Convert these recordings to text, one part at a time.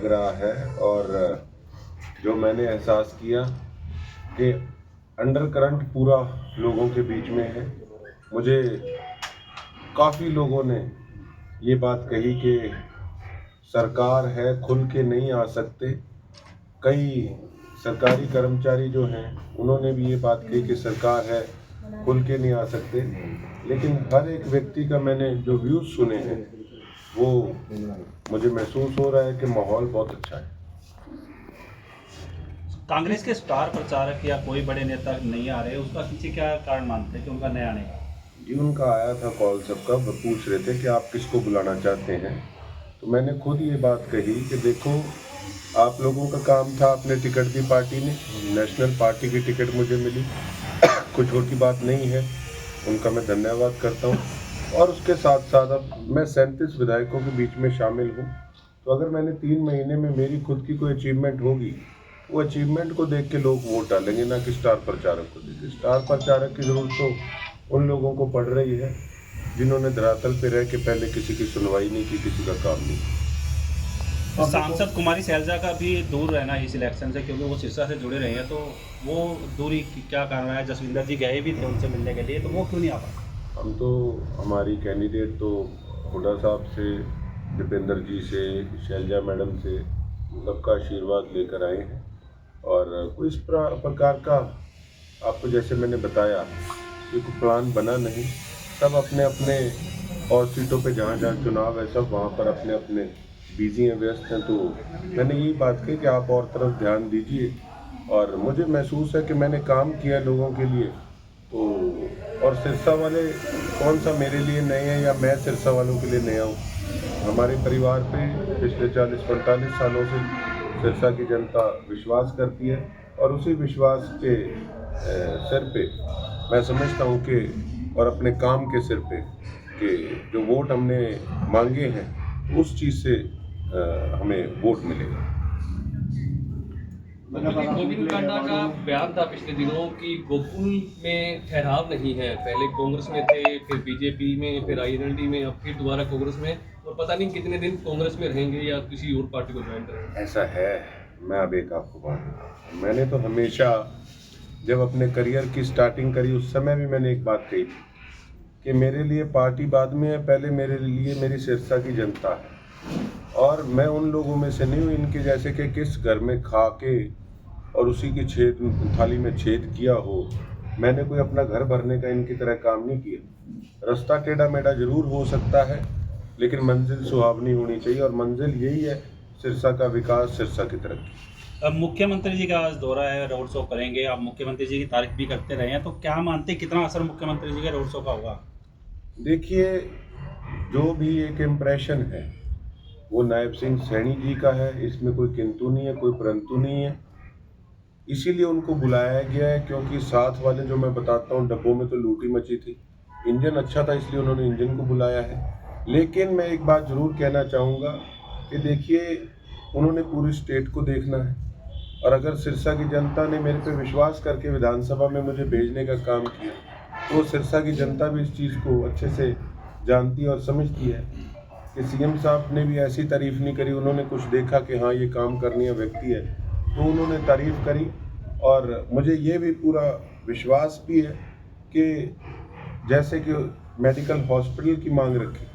लग रहा है और जो मैंने एहसास किया कि अंडर करंट पूरा लोगों के बीच में है। मुझे काफ़ी लोगों ने ये बात कही कि सरकार है, खुल के नहीं आ सकते। कई सरकारी कर्मचारी जो हैं उन्होंने भी ये बात कही कि सरकार है, खुल के नहीं आ सकते। लेकिन हर एक व्यक्ति का मैंने जो व्यूज़ सुने हैं वो मुझे महसूस हो रहा है कि माहौल बहुत अच्छा है। कांग्रेस के स्टार प्रचारक या कोई बड़े नेता नहीं आ रहे, उसका पीछे क्या कारण मानते हैं कि उनका नया आने का? जी, उनका आया था कॉल, सबका पूछ रहे थे कि आप किसको बुलाना चाहते हैं। तो मैंने खुद ये बात कही कि देखो, आप लोगों का काम था, अपने टिकट दी पार्टी ने, नेशनल पार्टी की टिकट मुझे मिली, कोई छोटी बात नहीं है, उनका मैं धन्यवाद करता हूँ। और उसके साथ साथ अब मैं 37 विधायकों के बीच में शामिल हूँ। तो अगर मैंने 3 महीने में मेरी खुद की कोई अचीवमेंट होगी, वो अचीवमेंट को देख के लोग वोट डालेंगे, ना कि स्टार प्रचारक को देख के। स्टार प्रचारक की ज़रूरत तो उन लोगों को पड़ रही है जिन्होंने धरातल पे रह के पहले किसी की सुनवाई नहीं की, किसी का काम नहीं किया। तो सांसद कुमारी सैलजा का भी दूर रहना इस इलेक्शन से, क्योंकि वो सिरसा से जुड़े रहे हैं, तो वो दूरी क्या कारण है? जसविंदर जी गए भी थे उनसे मिलने के लिए, तो वो क्यों नहीं आ पाए? हम तो, हमारी कैंडिडेट तो हुड्डा साहब से, दीपेंद्र जी से, शैलजा मैडम से सबका आशीर्वाद लेकर आए हैं। और कोई इस प्रकार का आपको, जैसे मैंने बताया, ये कोई प्लान बना नहीं। सब अपने अपने और सीटों पे जहाँ जहाँ चुनाव है, सब वहाँ पर अपने अपने बिजी हैं, व्यस्त हैं। तो मैंने यही बात कही कि आप और तरफ ध्यान दीजिए। और मुझे महसूस है कि मैंने काम किया लोगों के लिए। तो और सिरसा वाले कौन सा मेरे लिए नए हैं या मैं सिरसा वालों के लिए नया हूँ? हमारे परिवार पे पिछले 40-45 सालों से सिरसा की जनता विश्वास करती है और उसी विश्वास के सिर पे मैं समझता हूँ कि, और अपने काम के सिर पे, कि जो वोट हमने मांगे हैं उस चीज़ से हमें वोट मिलेगा। गोविंद कांडा का बयान था पिछले दिनों कि गोकुल में ठहराव नहीं है। पहले कांग्रेस में थे, फिर बीजेपी में, फिर आईएनएलडी में, अब फिर दोबारा कांग्रेस में, और पता नहीं कितने दिन कांग्रेस में रहेंगे या किसी और पार्टी को ज्वाइन करेंगे। ऐसा है। मैं अब एक आपको बात बताऊं, मैंने तो हमेशा जब अपने करियर की स्टार्टिंग करी उस समय भी मैंने एक बात कही थी कि मेरे लिए पार्टी बाद में है, पहले मेरे लिए मेरी सिरसा की जनता है। और मैं उन लोगों में से नहीं हूँ इनके जैसे कि किस घर में खा के और उसी की थाली में छेद किया हो। मैंने कोई अपना घर भरने का इनकी तरह काम नहीं किया। रास्ता टेढ़ा मेढ़ा जरूर हो सकता है, लेकिन मंजिल सुहावनी होनी चाहिए, और मंजिल यही है, सिरसा का विकास, सिरसा की तरक्की। अब मुख्यमंत्री जी का आज दौरा है, रोड शो करेंगे। आप मुख्यमंत्री जी की तारीफ भी करते रहे हैं, तो क्या मानते हैं कितना असर मुख्यमंत्री जी के रोड शो का होगा? देखिए, जो भी एक इम्प्रेशन है वो नायब सिंह सैनी जी का है, इसमें कोई किंतु नहीं है, कोई परंतु नहीं है। इसीलिए उनको बुलाया गया है, क्योंकि साथ वाले जो मैं बताता हूँ डब्बों में तो लूटी मची थी। इंजन अच्छा था इसलिए उन्होंने इंजन को बुलाया है। लेकिन मैं एक बात ज़रूर कहना चाहूँगा कि देखिए, उन्होंने पूरी स्टेट को देखना है। और अगर सिरसा की जनता ने मेरे पे विश्वास करके विधानसभा में मुझे भेजने का काम किया, तो सिरसा की जनता भी इस चीज़ को अच्छे से जानती और समझती है कि सीएम साहब ने भी ऐसी तारीफ नहीं करी। उन्होंने कुछ देखा कि हाँ, ये काम करने वाला व्यक्ति है, तो उन्होंने तारीफ करी। और मुझे ये भी पूरा विश्वास भी है कि जैसे कि मेडिकल हॉस्पिटल की मांग रखी,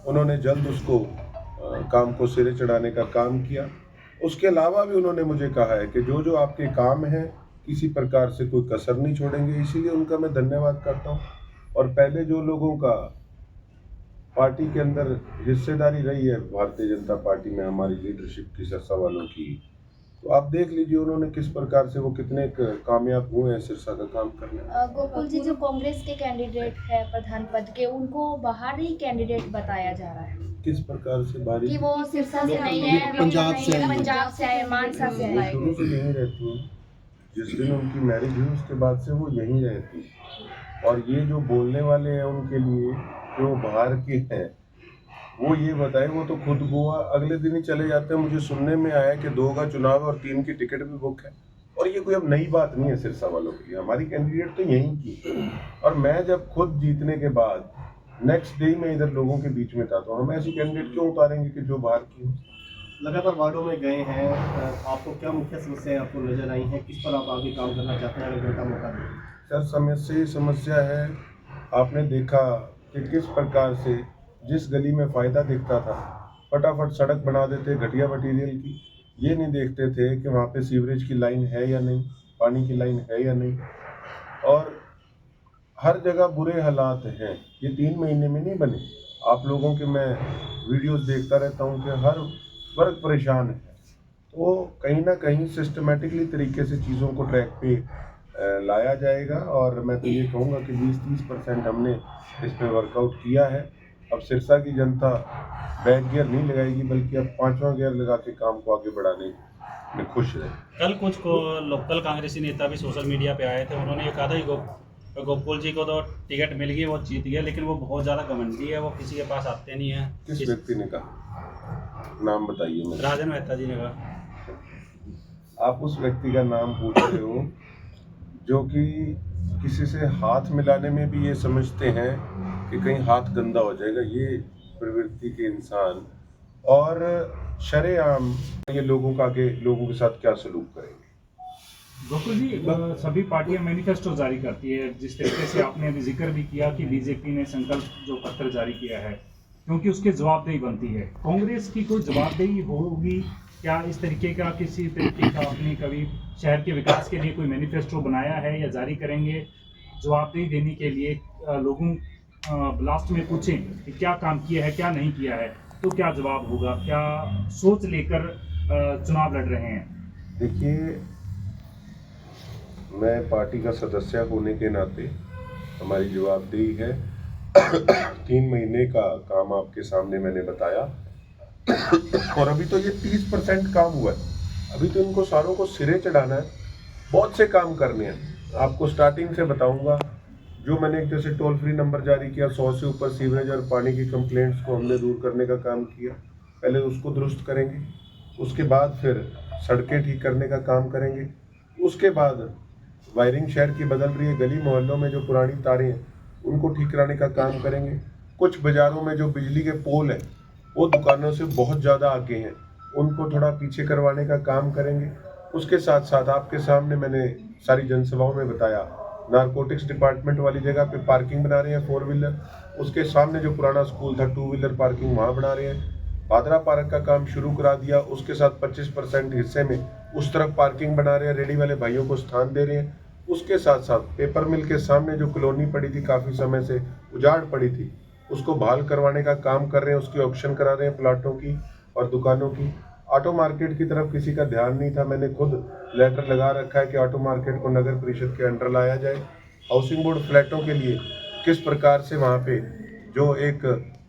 उन्होंने जल्द उसको काम को सिरे चढ़ाने का काम किया। उसके अलावा भी उन्होंने मुझे कहा है कि जो जो आपके काम हैं, किसी प्रकार से कोई कसर नहीं छोड़ेंगे। इसीलिए उनका मैं धन्यवाद करता हूँ। और पहले जो लोगों का पार्टी के अंदर हिस्सेदारी रही है भारतीय जनता पार्टी में, हमारी लीडरशिप की, सिरसा वालों की, तो आप देख लीजिए उन्होंने किस प्रकार से वो कितने कामयाब हुए हैं सिरसा का काम करने में। गोकुल जी जो कांग्रेस के कैंडिडेट है प्रधान पद के, उनको बाहर ही कैंडिडेट बताया जा रहा है किस प्रकार से बारी कि वो सिरसा से नहीं है, पंजाब से है। पंजाब से है, मानसा से वो है। शुरू से यहीं रहती हैं। जिस दिन उनकी मैरिज हुई उसके बाद से वो यहीं रहती हैं। और ये जो बोलने वाले हैं उनके लिए, जो बाहर के हैं, वो ये बताए, वो तो खुद गोवा अगले दिन ही चले जाते हैं। मुझे सुनने में आया कि 2 का चुनाव और 3 की टिकट भी बुक है। और ये कोई अब नई बात नहीं है सिरसा वालों के लिए, हमारी कैंडिडेट तो यहीं की। और मैं जब खुद जीतने के बाद नेक्स्ट डे मैं इधर लोगों के बीच में था, तो हम ऐसी कैंडिडेट क्यों उतारेंगे कि जो बाहर की हो। लगातार वार्डों में गए हैं, आपको क्या मुख्य समस्याएं आपको नजर आई हैं, किस पर आप आगे काम करना चाहते हैं अगर घंटा मौका दें? सर समस्या ही समस्या है। आपने देखा कि किस प्रकार से जिस गली में फ़ायदा दिखता था फटाफट सड़क बना देते घटिया मटीरियल की। ये नहीं देखते थे कि वहाँ पे सीवरेज की लाइन है या नहीं, पानी की लाइन है या नहीं। और हर जगह बुरे हालात हैं, ये 3 महीने में नहीं बने। आप लोगों के मैं वीडियोस देखता रहता हूँ कि हर वर्ग परेशान है। तो कहीं ना कहीं सिस्टमेटिकली तरीके से चीज़ों को ट्रैक पे लाया जाएगा। और मैं तो ये कहूँगा कि 20-30% हमने इस पे वर्कआउट किया है। अब सिरसा की जनता बैक गियर नहीं लगाएगी, बल्कि अब 5वां गियर लगा के काम को आगे बढ़ाने में खुश है। कल कुछ को लोकल कांग्रेसी नेता भी सोशल मीडिया पे आए थे, उन्होंने ये कहा था कि गोकुल जी को तो टिकट मिल गई, वो जीत गया, लेकिन वो बहुत ज़्यादा घमंडी है, वो किसी के पास आते नहीं है। किस व्यक्ति ने कहा, नाम बताइए मुझे। राजन मेहता जी ने कहा। आप उस व्यक्ति का नाम पूछ रहे हो जो कि किसी से हाथ मिलाने में भी ये समझते हैं कि कहीं हाथ गंदा हो जाएगा। ये प्रवृत्ति के इंसान और शरेआम ये लोगों के साथ क्या सलूक करेंगे। गोकुल जी, सभी पार्टियां मैनिफेस्टो जारी करती है, जिस तरीके से आपने अभी जिक्र भी किया कि बीजेपी ने संकल्प जो पत्र जारी किया है, क्योंकि उसके जवाबदेही बनती है। कांग्रेस की कोई जवाबदेही होगी क्या? इस तरीके का किसी तरीके का आपने कभी शहर के विकास के लिए कोई मैनिफेस्टो बनाया है या जारी करेंगे? जवाबदेही देने के लिए लोगों लास्ट में पूछें कि क्या काम किया है, क्या नहीं किया है, तो क्या जवाब होगा? क्या सोच लेकर चुनाव लड़ रहे हैं? देखिए, मैं पार्टी का सदस्य होने के नाते हमारी जवाबदेही है। 3 महीने का काम आपके सामने मैंने बताया और अभी तो ये 30% काम हुआ है। अभी तो इनको सारों को सिरे चढ़ाना है, बहुत से काम करने हैं। आपको स्टार्टिंग से बताऊंगा, जो मैंने जैसे टोल फ्री नंबर जारी किया, 100 से ऊपर सीवरेज और पानी की कंप्लेंट्स को हमने दूर करने का काम किया। पहले उसको दुरुस्त करेंगे, उसके बाद फिर सड़कें ठीक करने का काम करेंगे, उसके बाद वायरिंग शहर की बदल रही है, गली मोहल्लों में जो पुरानी तारें हैं उनको ठीक कराने का काम करेंगे। कुछ बाज़ारों में जो बिजली के पोल हैं वो दुकानों से बहुत ज़्यादा आगे हैं, उनको थोड़ा पीछे करवाने का काम करेंगे। उसके साथ साथ आपके सामने मैंने सारी जनसभाओं में बताया, नारकोटिक्स डिपार्टमेंट वाली जगह पे पार्किंग बना रहे हैं 4 व्हीलर, उसके सामने जो पुराना स्कूल था 2 व्हीलर पार्किंग वहाँ बना रहे हैं। भादरा पार्क का काम शुरू करा दिया, उसके साथ 25% हिस्से में उस तरफ पार्किंग बना रहे हैं, रेडी वाले भाइयों को स्थान दे रहे हैं। उसके साथ साथ पेपर मिल के सामने जो कॉलोनी पड़ी थी, काफ़ी समय से उजाड़ पड़ी थी, उसको बहाल करवाने का काम कर रहे हैं, उसकी ऑक्शन करा रहे हैं प्लाटों की और दुकानों की। ऑटो मार्केट की तरफ किसी का ध्यान नहीं था, मैंने खुद लेटर लगा रखा है कि ऑटो मार्केट को नगर परिषद के अंडर लाया जाए। हाउसिंग बोर्ड फ्लैटों के लिए किस प्रकार से वहाँ पे जो एक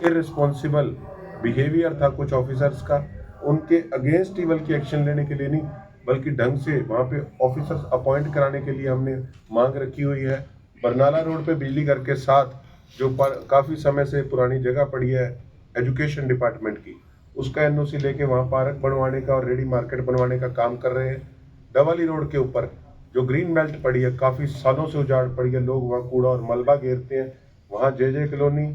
इररिस्पॉन्सिबल बिहेवियर था कुछ ऑफिसर्स का, उनके अगेंस्ट ही बल्कि एक्शन लेने के लिए नहीं, बल्कि ढंग से वहाँ पे ऑफिसर्स अपॉइंट कराने के लिए हमने मांग रखी हुई है। बरनाला रोड पे बिजली घर के साथ जो काफ़ी समय से पुरानी जगह पड़ी है एजुकेशन डिपार्टमेंट की, उसका एनओसी लेके वहाँ पार्क बनवाने का और रेडी मार्केट बनवाने का काम कर रहे हैं। डवाली रोड के ऊपर जो ग्रीन बेल्ट पड़ी है, काफ़ी सालों से उजाड़ पड़ी है, लोग वहाँ कूड़ा और मलबा घेरते हैं। वहाँ जे कॉलोनी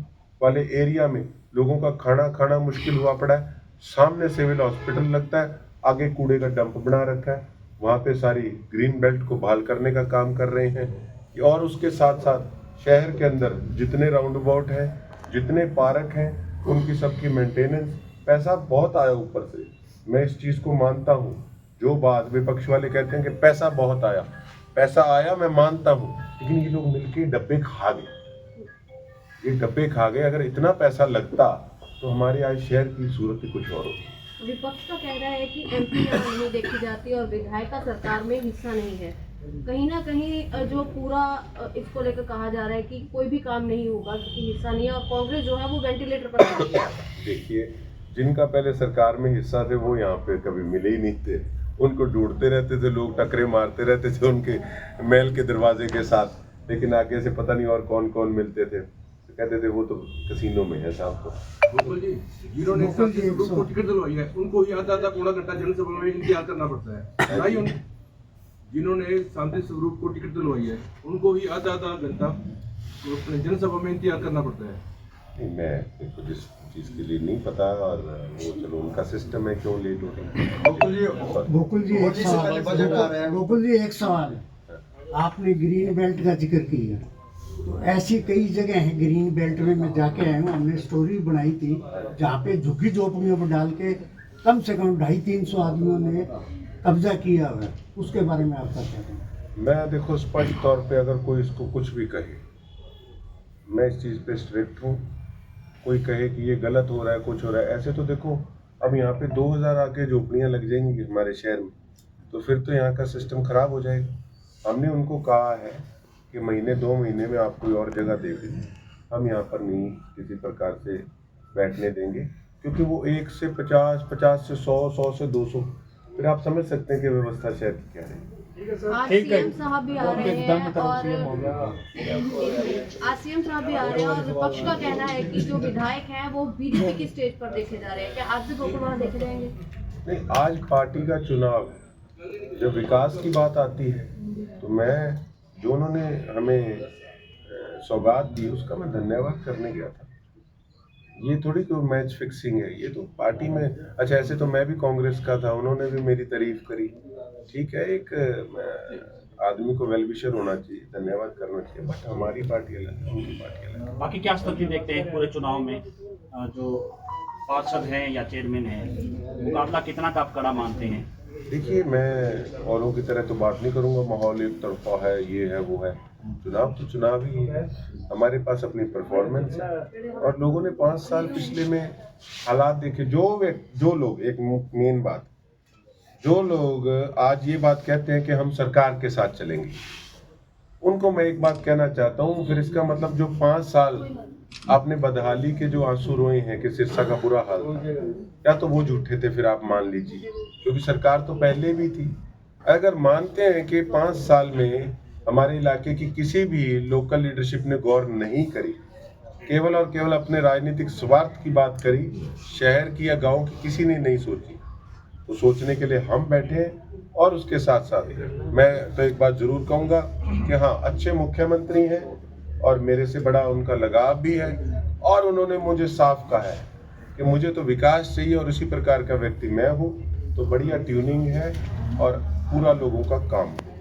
वाले एरिया में लोगों का खाना खाना मुश्किल हुआ पड़ा है। सामने सिविल हॉस्पिटल लगता है, आगे कूड़े का डंप बना रखा है, वहाँ पे सारी ग्रीन बेल्ट को बहाल करने का काम कर रहे हैं। और उसके साथ साथ शहर के अंदर जितने राउंड अबाउट हैं, जितने पार्क हैं, उनकी सबकी मेंटेनेंस, पैसा बहुत आया ऊपर से, मैं इस चीज़ को मानता हूँ। जो बात विपक्ष वाले कहते हैं कि पैसा बहुत आया, पैसा आया मैं मानता हूँ, लेकिन ये लोग मिलके डब्बे खा गए, ये डब्बे खा गए। अगर इतना पैसा लगता तो हमारे आज शहर की सूरत ही कुछ और होती। विपक्ष का कहना है कि एमपी यहाँ नहीं देखी जाती और विधायक का सरकार में हिस्सा नहीं है। कहीं ना कहीं जो पूरा इसको लेकर कहा जा रहा है कि कोई भी काम नहीं होगा क्योंकि हिस्सा नहीं है, और कांग्रेस जो है वो वेंटिलेटर पर खड़ी है। देखिए, जिनका पहले सरकार में हिस्सा थे वो यहाँ पे कभी मिले ही नहीं थे, उनको ढूंढते रहते थे लोग, टकरे मारते रहते थे उनके महल के दरवाजे के साथ, लेकिन आगे से पता नहीं और कौन कौन मिलते थे, कहते थे वो तो कसीनो में है साहब। तो गोकुल जी, जिन्होंने शांति स्वरूप को टिकट दिलवाई है उनको ही आधा पौना घंटा जनसभा में इंतजार करना पड़ता है। नहीं, उन जिन्होंने शांति स्वरूप को टिकट दिलवाई है उनको ही आधा घंटा अपने जनसभा में इंतजार करना पड़ता है। नहीं, मैं देखो जिस चीज़ के लिए नहीं पता, और वो चलो उनका सिस्टम है, क्यों लेट हो रही है। गोकुल जी एक सवाल है। आपने ग्रीन बेल्ट का जिक्र किया, तो ऐसी कई जगह हैं ग्रीन बेल्ट में, मैं जाके आया हूँ, हमने स्टोरी बनाई थी जहाँ पे झुग्गी झोपड़ियों पर डाल के कम से कम 250-300 आदमियों ने कब्जा किया हुआ है, उसके बारे में आपका क्या कहना है? मैं देखो स्पष्ट तौर पे अगर कोई इसको कुछ भी कहे, मैं इस चीज़ पे स्ट्रिक्ट हूँ। कोई कहे कि ये गलत हो रहा है, कुछ हो रहा है, ऐसे तो देखो अब यहाँ पे 2000 आके झोपड़ियाँ लग जाएंगी हमारे शहर में, तो फिर तो यहाँ का सिस्टम खराब हो जाएगा। हमने उनको कहा है कि महीने 2 महीने में आप कोई और जगह देखें, हम यहाँ पर नहीं किसी प्रकार से बैठने देंगे, क्योंकि वो 1 से 50, 50 से 100, 100 से 200, फिर आप समझ सकते हैं कि व्यवस्था शहर की क्या है। आज सीएम साहब भी आ रहे हैं और विपक्ष का कहना है कि जो विधायक हैं वो बीजेपी की स्टेज पर देखे जा रहे हैं। क्या आज भी गोकुल वहाँ देखे जाएंगे? नहीं, आज पार्टी का चुनाव है। जब विकास की बात आती है तो मैं जो उन्होंने हमें सौगात दी उसका मैं धन्यवाद करने गया था। ये थोड़ी कोई मैच फिक्सिंग है, ये तो पार्टी में। अच्छा, ऐसे तो मैं भी कांग्रेस का था, उन्होंने भी मेरी तारीफ करी, ठीक है, एक आदमी को वेल विशर होना चाहिए, धन्यवाद करना चाहिए, बट हमारी पार्टी अलग है, उनकी पार्टी अलग है। बाकी क्या स्थिति देखते हैं पूरे चुनाव में? जो पार्षद हैं या चेयरमैन हैं, मुकाबला कितना का आप कड़ा मानते हैं? देखिए, मैं औरों की तरह तो बात नहीं करूंगा, माहौल एक तरफा है, ये है वो है, चुनाव तो चुनाव ही है। हमारे पास अपनी परफॉर्मेंस है, और लोगों ने 5 साल पिछले में हालात देखे। जो लोग, एक मेन बात, जो लोग आज ये बात कहते हैं कि हम सरकार के साथ चलेंगे, उनको मैं एक बात कहना चाहता हूँ, फिर इसका मतलब जो 5 साल आपने बदहाली के जो आंसू रोए हैं कि सिरसा का बुरा हाल था, या तो वो झूठे थे, फिर आप मान लीजिए, क्योंकि सरकार तो पहले भी थी। अगर मानते हैं कि 5 साल में हमारे इलाके की किसी भी लोकल लीडरशिप ने गौर नहीं करी, केवल और केवल अपने राजनीतिक स्वार्थ की बात करी, शहर की या गांव की किसी ने नहीं सोची, तो सोचने के लिए हम बैठे हैं। और उसके साथ साथ मैं तो एक बात जरूर कहूँगा कि हाँ, अच्छे मुख्यमंत्री हैं और मेरे से बड़ा उनका लगाव भी है, और उन्होंने मुझे साफ कहा है कि मुझे तो विकास चाहिए और इसी प्रकार का व्यक्ति मैं हूँ, तो बढ़िया ट्यूनिंग है और पूरा लोगों का काम होगा।